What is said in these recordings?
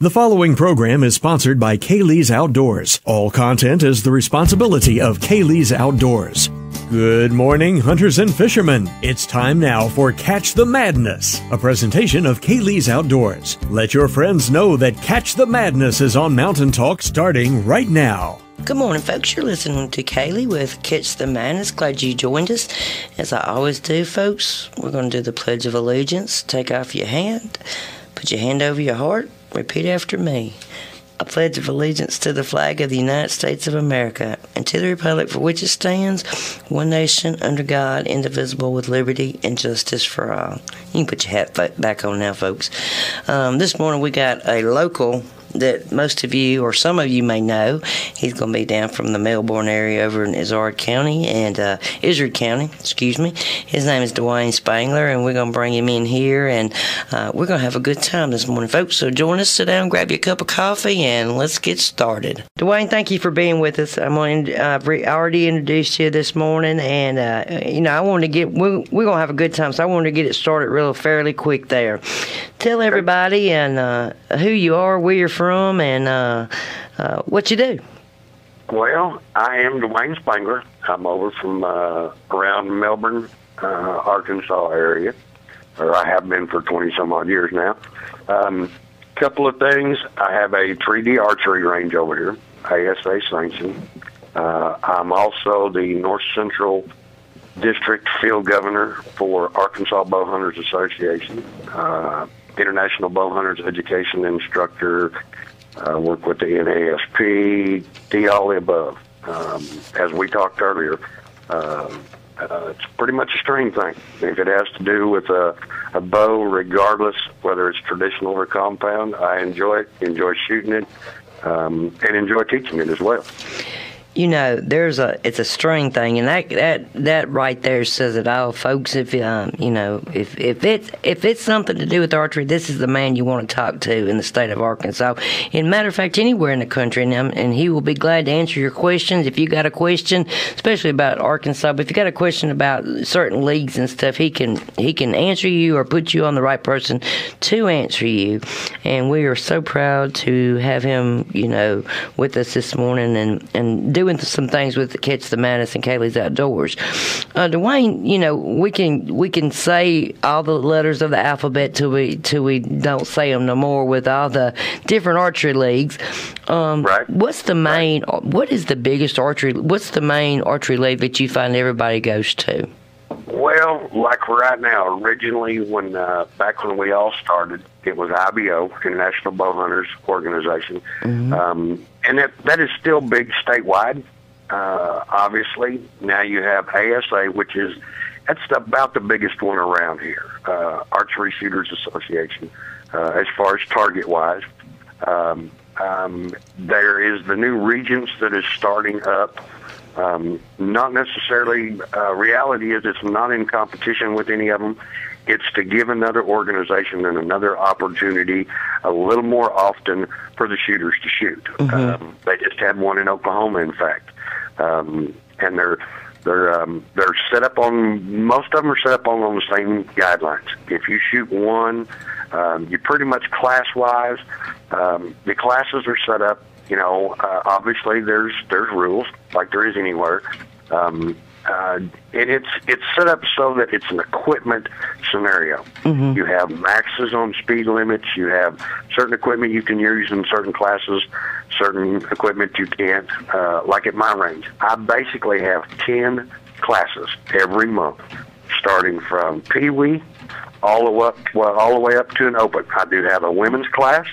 The following program is sponsored by Kaylee's Outdoors. All content is the responsibility of Kaylee's Outdoors. Good morning, hunters and fishermen. It's time now for Catch the Madness, a presentation of Kaylee's Outdoors. Let your friends know that Catch the Madness is on Mountain Talk starting right now. Good morning, folks. You're listening to Kaylee with Catch the Madness. Glad you joined us. As I always do, folks, we're going to do the Pledge of Allegiance. Take off your hand, put your hand over your heart, repeat after me. I pledge of allegiance to the flag of the United States of America and to the republic for which it stands, one nation, under God, indivisible, with liberty and justice for all. You can put your hat back on now, folks. This morning we got a local that most of you or some of you may know. He's going to be down from the Melbourne area over in Izzard County and Izzard County, excuse me. His name is Duane Spangler, and we're going to bring him in here, and we're going to have a good time this morning, folks. So join us, sit down, grab you a cup of coffee, and let's get started. Duane, thank you for being with us. I already introduced you this morning, and I wanted to we're going to have a good time, so I wanted to get it started fairly quick there. Tell everybody and who you are, where you're from, and what you do. Well, I am Duane Spangler. I'm over from around Melbourne, Arkansas area, or I have been for 20-some-odd years now. Couple of things. I have a 3D archery range over here, ASA sanctioned. I'm also the North Central District Field Governor for Arkansas Bow Hunters Association, International Bow Hunters Education Instructor, work with the NASP, all the above. As we talked earlier, it's pretty much a string thing. If it has to do with a bow, regardless whether it's traditional or compound, I enjoy it, enjoy shooting it, and enjoy teaching it as well. It's a string thing, and that right there says it all, folks. If it's something to do with archery, this is the man you want to talk to in the state of Arkansas. In matter of fact, anywhere in the country, and he will be glad to answer your questions. If you got a question, especially about Arkansas, but if you got a question about certain leagues and stuff, he can answer you or put you on the right person to answer you. And we are so proud to have him, with us this morning and doing some things with the Catch the Madness and Kaylee's Outdoors. Duane, we can say all the letters of the alphabet till we don't say them no more with all the different archery leagues. Right. What's the main archery league that you find everybody goes to? Well, like right now, originally back when we all started, it was IBO, International Bow Hunters Organization. Mm-hmm. And that is still big statewide, obviously. Now you have ASA, that's about the biggest one around here, Archery Shooters Association, as far as target-wise. There is the new Regents that is starting up. Not necessarily, reality is it's not in competition with any of them. It's to give another organization and another opportunity a little more often for the shooters to shoot. Mm-hmm. They just had one in Oklahoma, in fact. And they're set up on, most of them are set up on the same guidelines. If you shoot one, you pretty much class-wise, the classes are set up. Obviously there's rules like there is anywhere. And it's set up so that it's an equipment scenario. Mm-hmm. You have maxes on speed limits. You have certain equipment you can use in certain classes, certain equipment you can't. Like at my range, I basically have 10 classes every month, starting from Pee-wee all the way up to an open. I do have a women's class.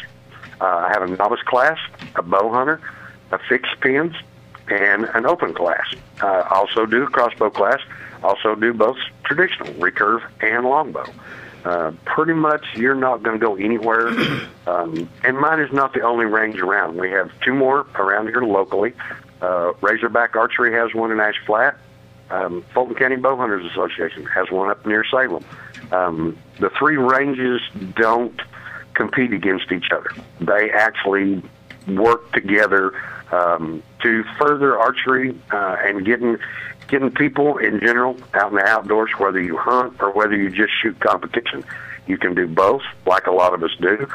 I have a novice class, a bow hunter, a fixed pins, and an open class. Also do a crossbow class. Also do both traditional, recurve and longbow. Pretty much you're not going to go anywhere. And mine is not the only range around. We have two more around here locally. Razorback Archery has one in Ash Flat. Fulton County Bow Hunters Association has one up near Salem. The three ranges don't compete against each other. They actually work together to further archery and getting people in general out in the outdoors, whether you hunt or whether you just shoot competition. You can do both, like a lot of us do.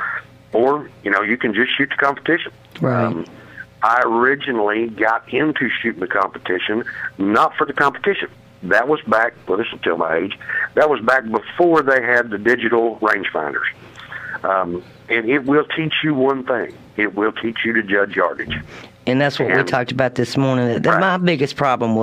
or, you can just shoot the competition. Right. I originally got into shooting the competition, not for the competition. That was back, well, this will tell my age, that was back before they had the digital rangefinders. And it will teach you one thing. It will teach you to judge yardage. And that's what we talked about this morning. That my biggest problem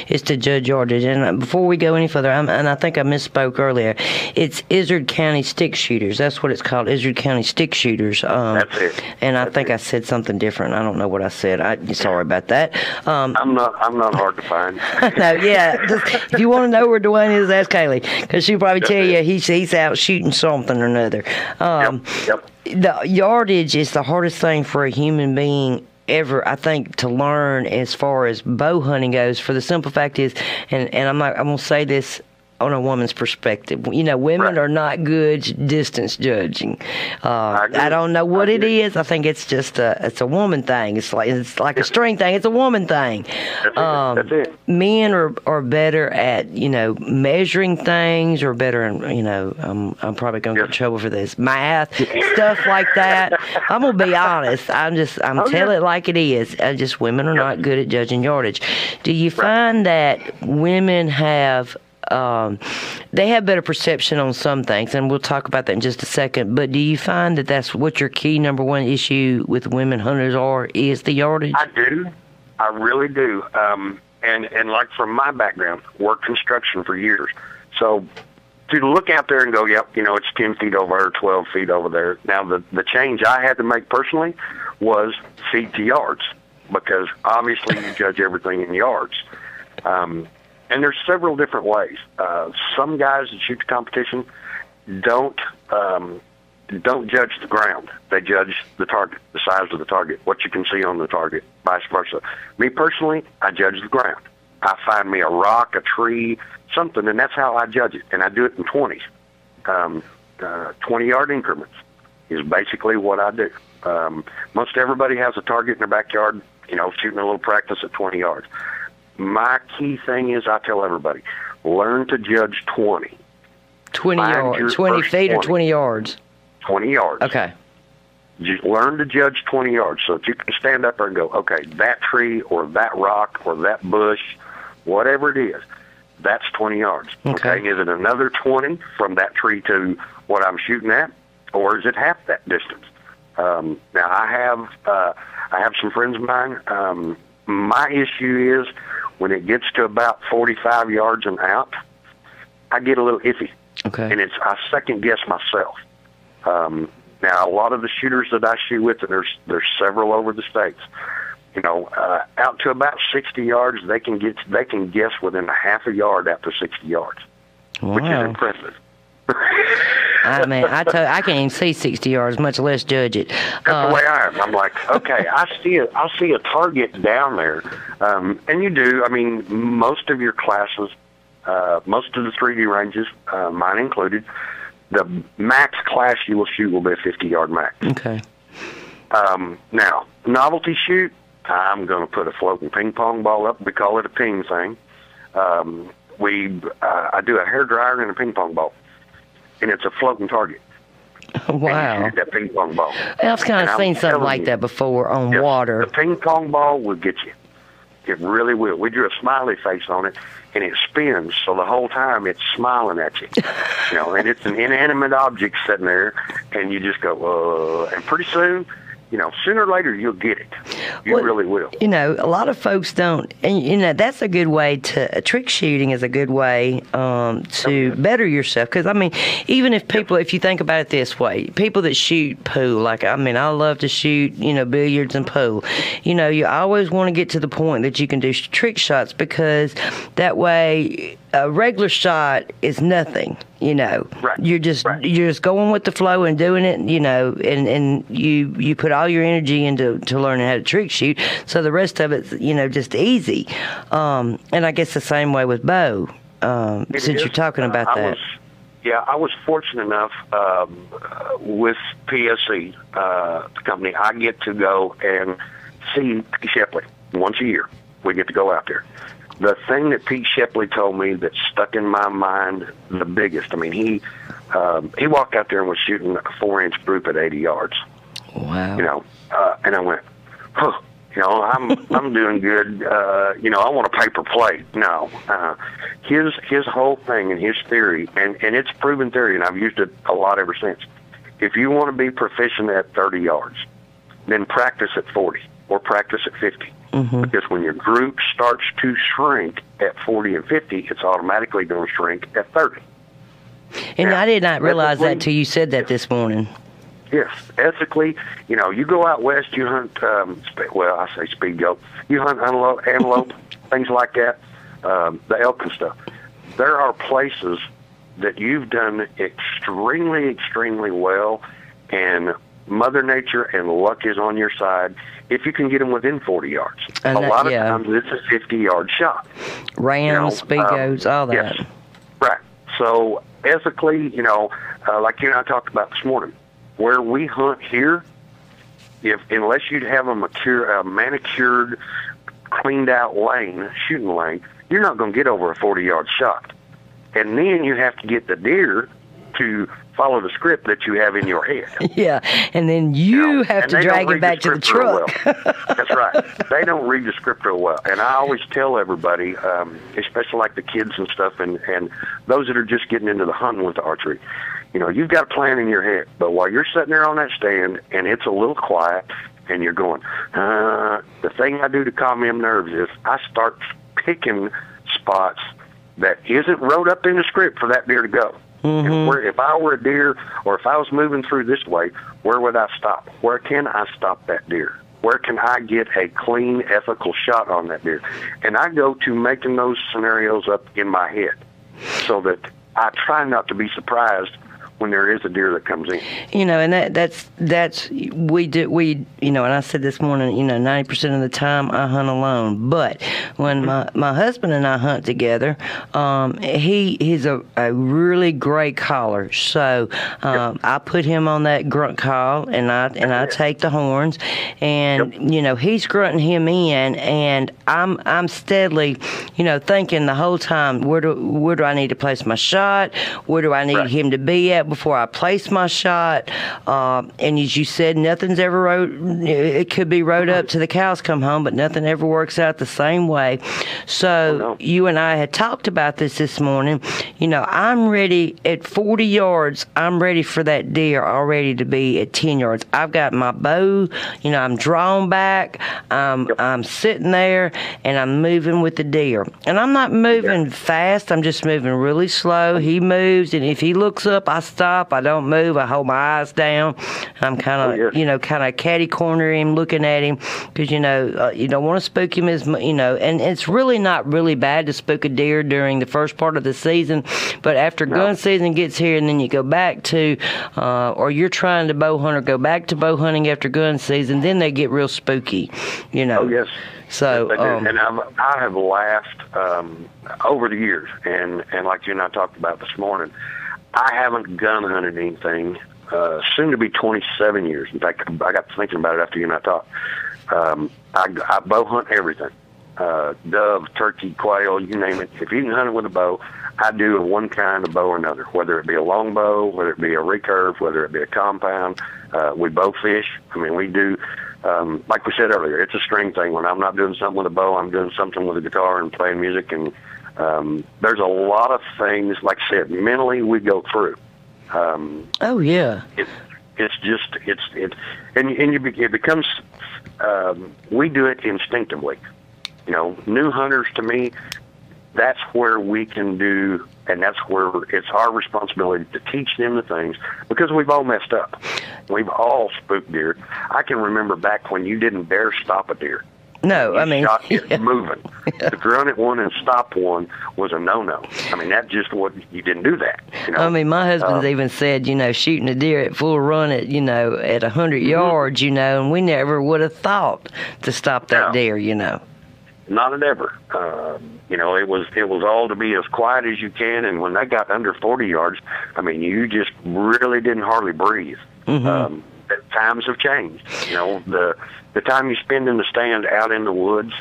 is to judge yardage. And before we go any further, and I think I misspoke earlier, it's Izard County Stick Shooters. That's what it's called, Izard County Stick Shooters. That's it. And I think I said something different. I don't know what I said. Sorry about that. I'm not hard to find. No, yeah. If you want to know where Duane is, ask Kaylee, because she'll probably tell you he's out shooting something or another. Yep. The yardage is the hardest thing for a human being ever, I think, to learn as far as bow hunting goes, for the simple fact is, and I'm going to say this on a woman's perspective, women are not good distance judging. I don't know what it is. I think it's just it's a woman thing. It's like a string thing. It's a woman thing. That's it. Men are better at measuring things, or better in I'm probably going to get in trouble for this, math, stuff like that. I'm going to be honest. I'm telling it like it is. Women are not good at judging yardage. Do you find that women have they have better perception on some things, and we'll talk about that in just a second, but do you find that that's what your key number one issue with women hunters is the yardage? I do. I really do. And like from my background, worked construction for years. So to look out there and go, yep, it's 10 feet over there, 12 feet over there. Now, the change I had to make personally was feet to yards, because obviously you judge everything in yards. And there's several different ways. Some guys that shoot the competition don't judge the ground. They judge the target, the size of the target, what you can see on the target, vice versa. Me personally, I judge the ground. I find me a rock, a tree, something, and that's how I judge it. And I do it in 20s. 20-yard increments is basically what I do. Most everybody has a target in their backyard, shooting a little practice at 20 yards. My key thing is, I tell everybody, learn to judge 20. 20 yards, 20 feet or 20 yards? 20 yards. Okay. Just learn to judge 20 yards so that you can stand up there and go, okay, that tree or that rock or that bush, whatever it is, that's 20 yards. Okay. Is it another 20 from that tree to what I'm shooting at, or is it half that distance? Now, I have some friends of mine. My issue is, when it gets to about 45 yards and out, I get a little iffy. Okay. And I second guess myself. Now, a lot of the shooters that I shoot with, and there's several over the states, out to about 60 yards, they can guess within a half a yard after 60 yards, which is impressive. I mean, I can't even see 60 yards, much less judge it. That's the way I am. I'm like, okay, I see a target down there, and you do. I mean, most of your classes, most of the 3D ranges, mine included, the max class you will shoot will be a 50-yard max. Okay. Now, novelty shoot, I'm going to put a floating ping pong ball up. We call it a ping thing. I do a hairdryer and a ping pong ball, and it's a floating target. Wow. And you shoot that ping pong ball. I've kind of seen something like that before on water. The ping pong ball will get you. It really will. We drew a smiley face on it, and it spins, so the whole time it's smiling at you. And it's an inanimate object sitting there, and you just go, and pretty soon, sooner or later you'll get it. You really will. A lot of folks don't, and that's a good way trick shooting is a good way to better yourself. Because, I mean, even if you think about it this way, people that shoot pool, I love to shoot, billiards and pool. You always want to get to the point that you can do trick shots, because that way a regular shot is nothing. Right. You're just going with the flow and doing it, and you put all your energy into learning how to trick shoot. So the rest of it's, just easy. And I guess the same way with bow, since you're talking about that. I was fortunate enough with PSC, the company, I get to go and see Pete Shepley once a year. We get to go out there. The thing that Pete Shepley told me that stuck in my mind the biggest, he walked out there and was shooting a 4-inch group at 80 yards. Wow. And I went, huh. I'm doing good. I want a paper plate. No. His whole thing and his theory, and it's proven theory, and I've used it a lot ever since. If you want to be proficient at 30 yards, then practice at 40 or practice at 50. Mm-hmm. Because when your group starts to shrink at 40 and 50, it's automatically going to shrink at 30. And now, I did not realize that till you said that this morning. Yes, ethically, you go out west, you hunt, I say speed goat, you hunt antelope, things like that, the elk and stuff. There are places that you've done extremely, extremely well, and Mother Nature and luck is on your side if you can get them within 40 yards. A lot of times it's a 50-yard shot. Rams, speed goats, all that. Yes, right. So ethically, like you and I talked about this morning, where we hunt here, unless you have a manicured, cleaned out shooting lane, you're not going to get over a 40-yard shot. And then you have to get the deer to follow the script that you have in your head. Yeah, and then you have to drag it back to the truck. That's right. They don't read the script real well. And I always tell everybody, especially like the kids and stuff, and those that are just getting into the hunting with the archery, you've got a plan in your head. But while you're sitting there on that stand and it's a little quiet and you're going, the thing I do to calm them nerves is I start picking spots that isn't wrote up in the script for that deer to go. Mm-hmm. If I were a deer, or if I was moving through this way, where would I stop? Where can I stop that deer? Where can I get a clean, ethical shot on that deer? And I go to making those scenarios up in my head so that I try not to be surprised when there is a deer that comes in. And that's we and I said this morning, 90% of the time I hunt alone. But when my husband and I hunt together, he's a really great caller. So I put him on that grunt call, and I take the horns, and he's grunting him in, and I'm steadily, thinking the whole time, where do I need to place my shot? Where do I need him to be at before I place my shot? And as you said, nothing's ever it could be rode up to the cows come home, but nothing ever works out the same way. So you and I had talked about this morning. I'm ready at 40 yards. I'm ready for that deer already to be at 10 yards. I've got my bow. I'm drawn back. I'm sitting there, and I'm moving with the deer. And I'm not moving fast. I'm just moving really slow. He moves, and if he looks up, I stop. I don't move. I hold my eyes down. I'm kind of catty corner him, looking at him, because you don't want to spook him and it's really not really bad to spook a deer during the first part of the season, but after gun season gets here, and then you go back to, or you're trying to bow hunt or go back to bow hunting after gun season, then they get real spooky, Oh yes. So, and I have laughed over the years, and like you and I talked about this morning, I haven't gun hunted anything, soon to be 27 years. In fact, I got thinking about it after you and I talked. I bow hunt everything. Dove, turkey, quail, you name it. If you can hunt it with a bow, I do one kind of bow or another, whether it be a long bow, whether it be a recurve, whether it be a compound. We bow fish. We do, like we said earlier, it's a string thing. When I'm not doing something with a bow, I'm doing something with a guitar and playing music. And there's a lot of things, like I said, mentally we go through. It becomes, we do it instinctively. New hunters, to me, that's where we can do, and that's where it's our responsibility to teach them the things, because we've all messed up. We've all spooked deer. I can remember back when you didn't dare stop a deer. No, shot it moving. To grunt at one and stop one was a no-no. That just wasn't, you didn't do that. My husband's even said, shooting a deer at full run at 100 yards, and we never would have thought to stop that deer, Not at ever. It was all to be as quiet as you can, and when they got under 40 yards, you just really didn't hardly breathe. Mm-hmm. Times have changed. The time you spend in the stand out in the woods,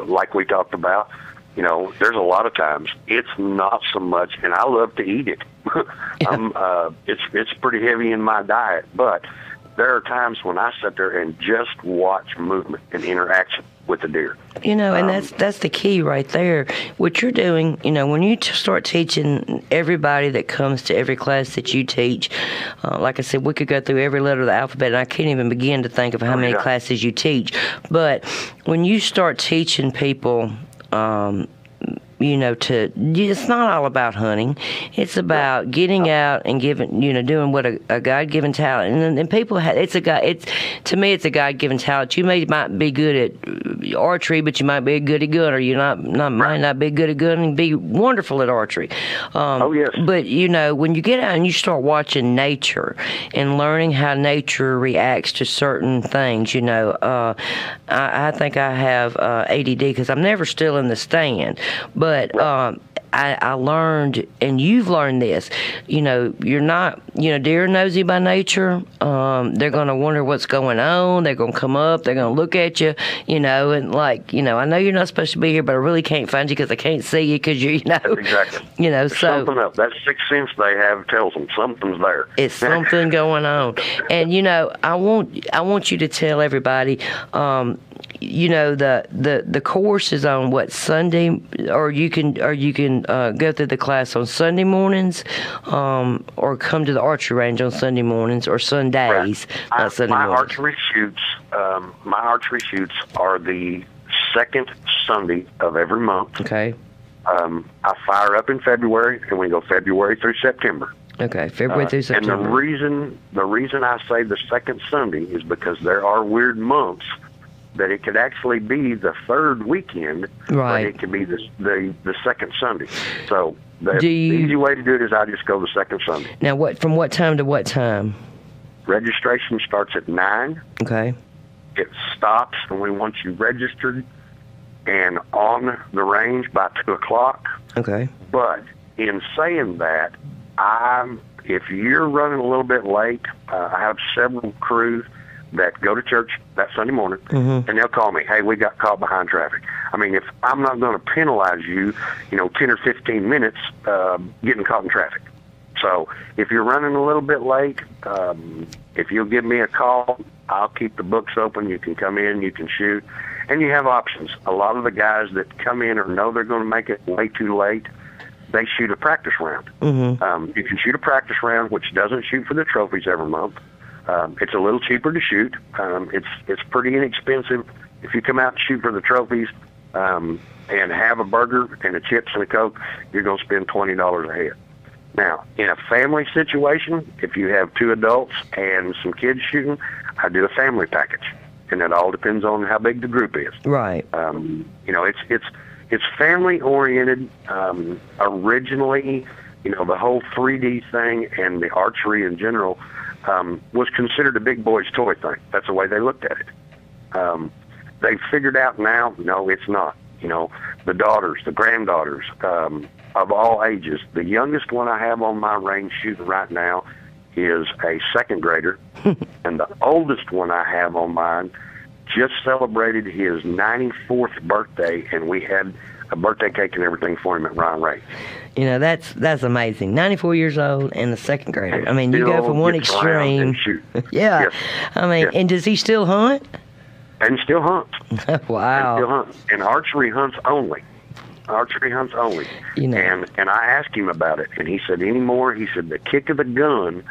like we talked about, there's a lot of times it's not so much, and I love to eat it. It's pretty heavy in my diet, but there are times when I sit there and just watch movement and interaction with the deer. And that's the key right there. What you're doing, when you start teaching everybody that comes to every class that you teach, like I said, we could go through every letter of the alphabet, and I can't even begin to think of how many classes you teach. But when you start teaching people, it's not all about hunting. It's about getting out and doing what a God-given talent. And people to me, it's a God-given talent. You might be good at archery, but you might be good at gun, or you might not be good at gun and be wonderful at archery. Yes. But, when you get out and you start watching nature and learning how nature reacts to certain things, I think I have ADD because I'm never still in the stand. But I learned, and you've learned this, you're not, deer are nosy by nature. They're going to wonder what's going on. They're going to come up. They're going to look at you, and I know you're not supposed to be here, but I really can't find you because I can't see you because you're, Exactly. So. Something up. That sixth sense they have tells them something's there. It's something going on. And, I want you to tell everybody, the course is on what, Sunday, or you can go through the class on Sunday mornings, or come to the archery range on Sunday mornings or Sundays. Right. Not Sunday mornings. My archery shoots are the second Sunday of every month. Okay. I fire up in February, and we go February through September. Okay, February through September. And the reason I say the second Sunday is because there are weird months that it could actually be the third weekend, right? But it could be the second Sunday. So the easy way to do it is I just go the second Sunday. Now, from what time to what time? Registration starts at 9. Okay. It stops, and we want you registered and on the range by 2 o'clock. Okay. But in saying that, if you're running a little bit late, I have several crews that go to church that Sunday morning, and they'll call me, hey, we got caught behind traffic. I mean, if I'm not going to penalize you, 10 or 15 minutes getting caught in traffic. So if you're running a little bit late, if you'll give me a call, I'll keep the books open. You can come in, you can shoot, and you have options. A lot of the guys that come in or know they're going to make it way too late, they shoot a practice round. You can shoot a practice round, which doesn't shoot for the trophies every month. It's a little cheaper to shoot. It's pretty inexpensive. If you come out and shoot for the trophies and have a burger and a chips and a Coke, you're going to spend $20 a head. Now, in a family situation, if you have 2 adults and some kids shooting, I do a family package, and it all depends on how big the group is. Right. It's family oriented. Originally, the whole 3D thing and the archery in general was considered a big boy's toy thing. That's the way they looked at it. They've figured out now, no, it's not. The daughters, the granddaughters, of all ages. The youngest one I have on my range shooting right now is a second grader, and the oldest one I have on mine just celebrated his 94th birthday, and we had a birthday cake and everything for him at Ryan Ray. That's amazing. 94 years old and a second grader. I mean, you go from one extreme. Yeah. Yes. I mean, yes. And does he still hunt? And still hunts. Wow. And still hunts. And archery hunts only. Archery hunts only. And I asked him about it, and he said anymore. He said the kick of the gun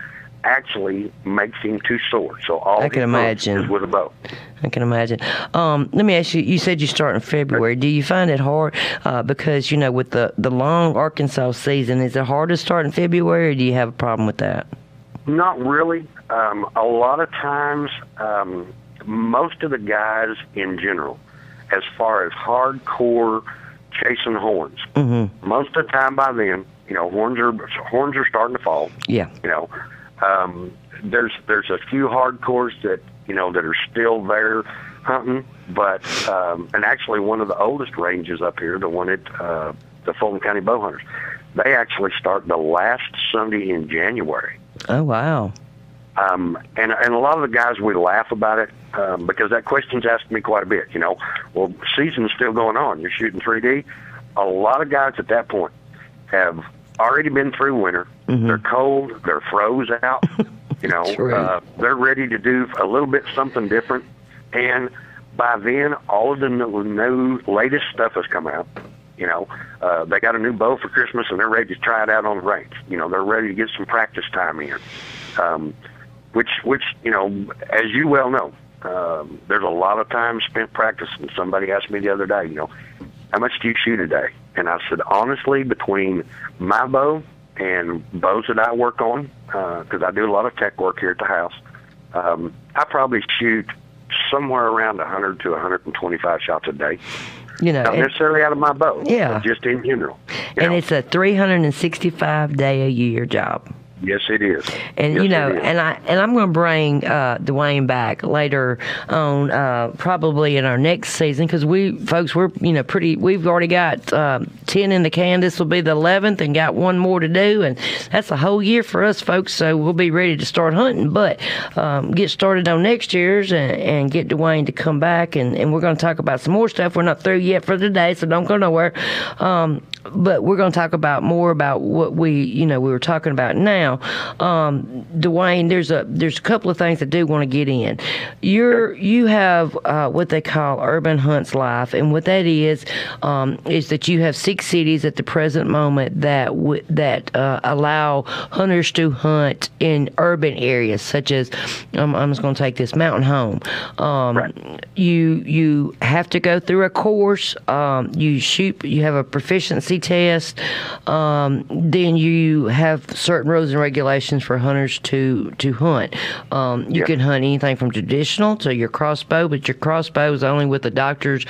actually makes him too sore. So all I can imagine is with a bow. I can imagine. Let me ask you. You said you start in February. Do you find it hard because with the long Arkansas season? Is it hard to start in February, or do you have a problem with that? Not really. A lot of times, most of the guys in general, as far as hardcore chasing horns, most of the time by then, horns are starting to fall. Yeah. There's a few hardcores that that are still there hunting, but and actually one of the oldest ranges up here, the one at the Fulton County Bow Hunters, they actually start the last Sunday in January. Oh wow! And a lot of the guys, we laugh about it because that question's asked me quite a bit. Well, season's still going on. You're shooting 3D. A lot of guys at that point have already been through winter. They're cold. They're froze out. They're ready to do a little bit something different. And by then, all of the new latest stuff has come out. They got a new bow for Christmas, and they're ready to try it out on the range. They're ready to get some practice time in, which as you well know, there's a lot of time spent practicing. Somebody asked me the other day, how much do you shoot a day? And I said, honestly, between my bow and bows that I work on, because I do a lot of tech work here at the house, I probably shoot somewhere around 100 to 125 shots a day. Not necessarily out of my bow, but just in general. And it's a 365-day-a-year job. Yes, it is. And and I'm going to bring Duane back later on, probably in our next season, because we're we've already got 10 in the can. This will be the 11th, and got one more to do, and that's a whole year for us, folks. So we'll be ready to start hunting, but get started on next year's and get Duane to come back, and we're going to talk about some more stuff. We're not through yet for today, so don't go nowhere. But we're going to talk about more about what we were talking about now. Duane, there's a couple of things I do want to get in. You have what they call Urban Hunts Life, and what that is that you have 6 cities at the present moment that allow hunters to hunt in urban areas, such as I'm just going to take this Mountain Home. Right. You have to go through a course. You have a proficiency test. Then you have certain rules and regulations for hunters to hunt. You can hunt anything from traditional to your crossbow, but your crossbow is only with the doctor's.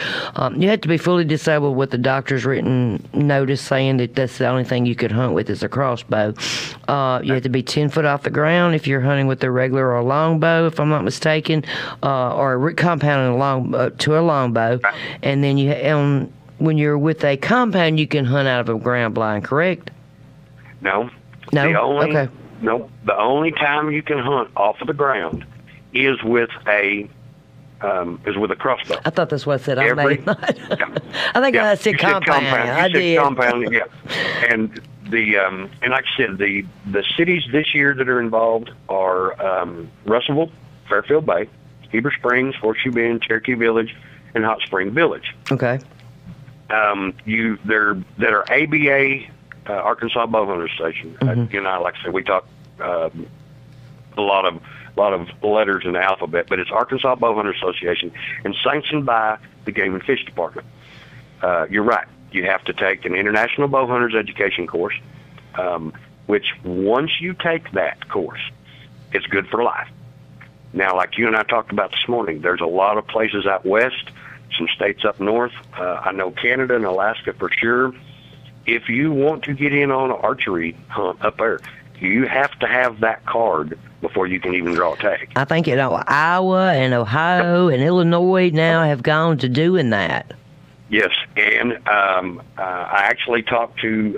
You have to be fully disabled with the doctor's written notice saying that that's the only thing you could hunt with is a crossbow. You have to be 10 foot off the ground if you're hunting with a regular or a longbow, if I'm not mistaken, or compounding to a longbow. And then when you're with a compound, you can hunt out of a ground blind, correct? No. Okay. No. The only time you can hunt off of the ground is with a crossbow. I thought that's what I said. I think I said compound. I did. Compound, yeah. And and like I said, the cities this year that are involved are Russellville, Fairfield Bay, Heber Springs, Horseshoe Bend, Cherokee Village, and Hot Spring Village. Okay. That are ABA, Arkansas Bowhunter Station. Mm-hmm. Like I said, we talk a lot of letters in the alphabet, but it's Arkansas Bowhunter Association and sanctioned by the Game and Fish Department. You're right. You have to take an International Bowhunters Education course, which once you take that course, it's good for life. Now, like you and I talked about this morning, there's a lot of places out west, some states up north. I know Canada and Alaska for sure. If you want to get in on an archery hunt up there, you have to have that card before you can even draw a tag. I think Iowa and Ohio and Illinois now have gone to doing that. Yes, and I actually talked to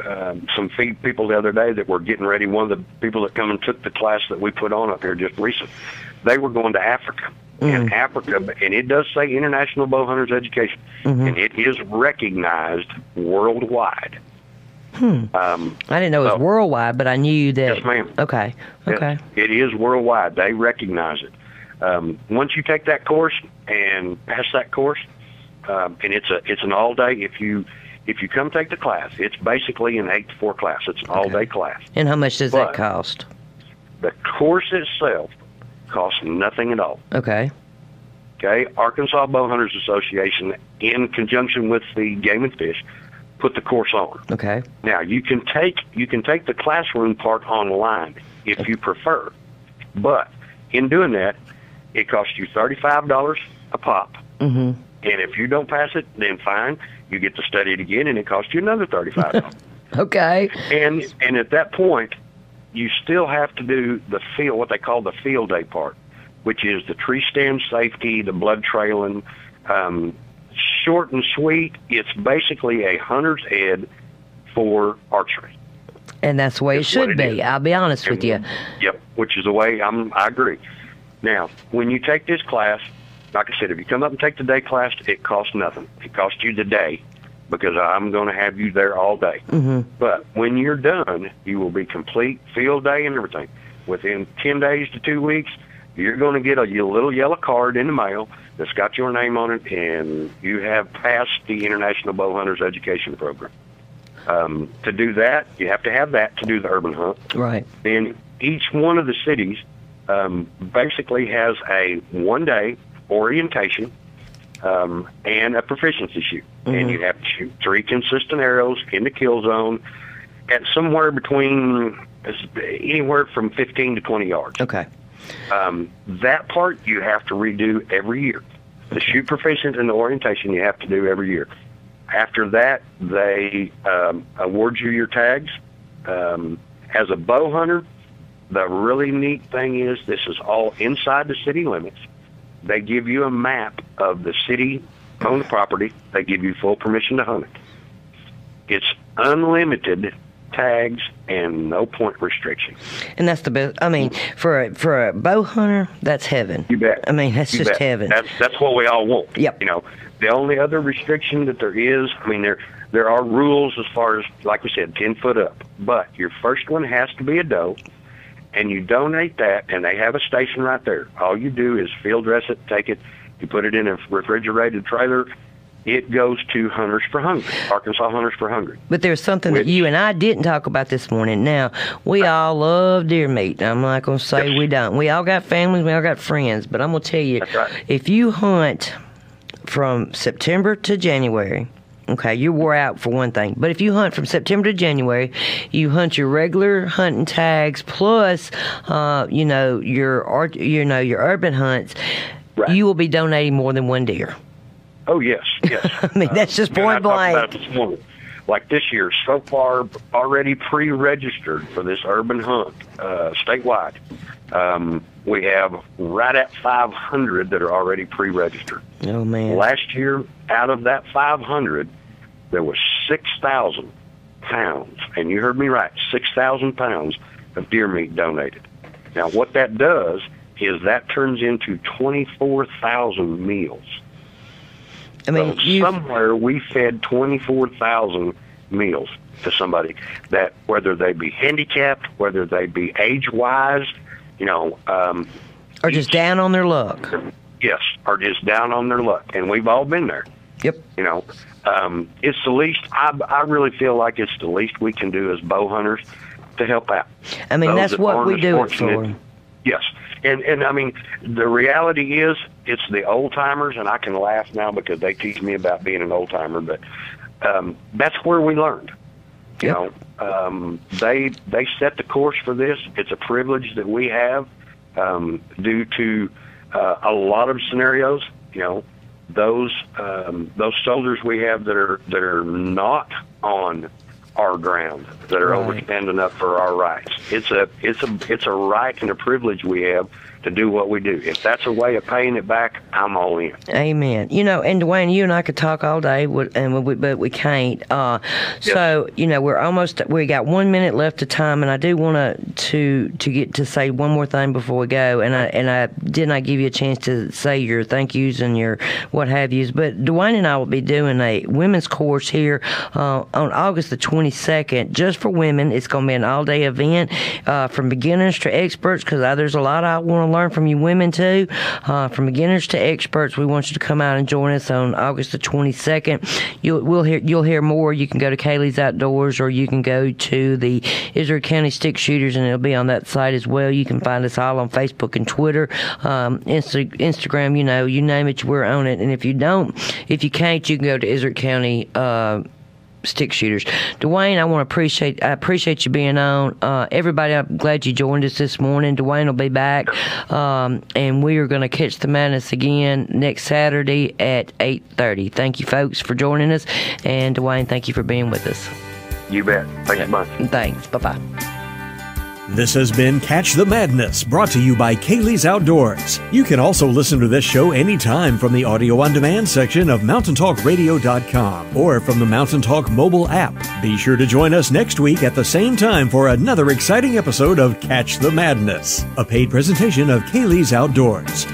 some people the other day that were getting ready. One of the people that come and took the class that we put on up here just recent, they were going to Africa. In Africa, and it does say International Bowhunters Education, and it is recognized worldwide. I didn't know it was worldwide, but I knew that. Yes, ma'am. Okay. Yes, it is worldwide. They recognize it. Once you take that course and pass that course, and it's an all day. If you come take the class, it's basically an 8 to 4 class. It's an all day class. And how much does that cost? The course itself costs nothing at all. Okay. Arkansas Bowhunters Association, in conjunction with the Game and Fish, put the course on. Okay. Now you can take the classroom part online if you prefer, but in doing that, it costs you $35 a pop. And if you don't pass it, then fine, you get to study it again, and it costs you another $35. Okay. And at that point, you still have to do what they call the field day part, which is the tree stand safety, the blood trailing. Short and sweet, it's basically a hunter's ed for archery. And that's the way it should be. I'll be honest with you. Yep, which is the way I agree. Now, when you take this class, like I said, if you come up and take the day class, it costs nothing. It costs you the day, because I'm going to have you there all day. But when you're done, you will be complete field day and everything. within 10 days to 2 weeks, you're going to get a little yellow card in the mail that's got your name on it, and you have passed the International Bow Hunters Education Program. To do that, you have to have that to do the urban hunt. Right. Then each one of the cities basically has a one-day orientation and a proficiency shoot. And you have to shoot 3 consistent arrows in the kill zone at somewhere between anywhere from 15 to 20 yards. Okay. That part you have to redo every year. The shoot proficient and the orientation you have to do every year. After that, they award you your tags. As a bow hunter, the really neat thing is this is all inside the city limits. They give you a map of the city-owned property. They give you full permission to hunt it. It's unlimited tags and no point restriction. And that's the best. I mean, for a bow hunter, that's heaven. You bet. I mean, that's just heaven. That's what we all want. Yep. You know, the only other restriction that there is, I mean, there are rules as far as, like we said, 10 foot up. But your first one has to be a doe, and you donate that, and they have a station right there. All you do is field dress it, take it, you put it in a refrigerated trailer. It goes to Hunters for Hungry, Arkansas Hunters for Hungry. But there's something that you and I didn't talk about this morning. Now, we all love deer meat. I'm not going to say we don't. We all got families, we all got friends. But I'm going to tell you, if you hunt from September to January, okay, you wore out for one thing. But if you hunt from September to January, you hunt your regular hunting tags plus, your urban hunts. Right. You will be donating more than one deer. Oh, yes. I mean, that's just point blank. Like this year, so far, already pre-registered for this urban hunt statewide. We have right at 500 that are already pre-registered. Oh, man. Last year, out of that 500, there was 6,000 pounds, and you heard me right, 6,000 pounds of deer meat donated. Now, what that does is that turns into 24,000 meals. I mean, so somewhere we fed 24,000 meals to somebody that, whether they be handicapped, whether they be age-wise, or just down on their luck. Yes, or just down on their luck, and we've all been there. Yep. It's the least. I really feel like it's the least we can do as bow hunters to help out. I mean, that's what we do it for. Yes. And I mean, the reality is, it's the old timers, and I can laugh now because they teach me about being an old timer, but that's where we learned. They set the course for this. It's a privilege that we have due to a lot of scenarios. Those soldiers we have that are not on our ground, that are overstanding up for our rights. It's a right and a privilege we have to do what we do. If that's a way of paying it back, I'm all in. Amen. And Duane, you and I could talk all day, but we can't. So we got 1 minute left of time, and I do want to get to say one more thing before we go. And I did not give you a chance to say your thank yous and your what have yous. But Duane and I will be doing a women's course here on August the 22nd, just for women. It's going to be an all-day event from beginners to experts, because there's a lot I want to learn from you women too. From beginners to experts, we want you to come out and join us on August the 22nd. You'll hear more. You can go to Kaylee's Outdoors, or you can go to the Israel County Stick Shooters, and it'll be on that site as well. You can find us all on Facebook and Twitter, Instagram. You name it, we're on it. And if you can't, you can go to Israel County Stick Shooters. Duane, I appreciate you being on. Everybody, I'm glad you joined us this morning. Duane will be back, and we are going to catch the madness again next Saturday at 8:30. Thank you, folks, for joining us, and Duane, thank you for being with us. You bet. Thanks much. Thanks. Bye-bye. This has been Catch the Madness, brought to you by Kaylee's Outdoors. You can also listen to this show anytime from the audio-on-demand section of MountainTalkRadio.com or from the Mountain Talk mobile app. Be sure to join us next week at the same time for another exciting episode of Catch the Madness, a paid presentation of Kaylee's Outdoors.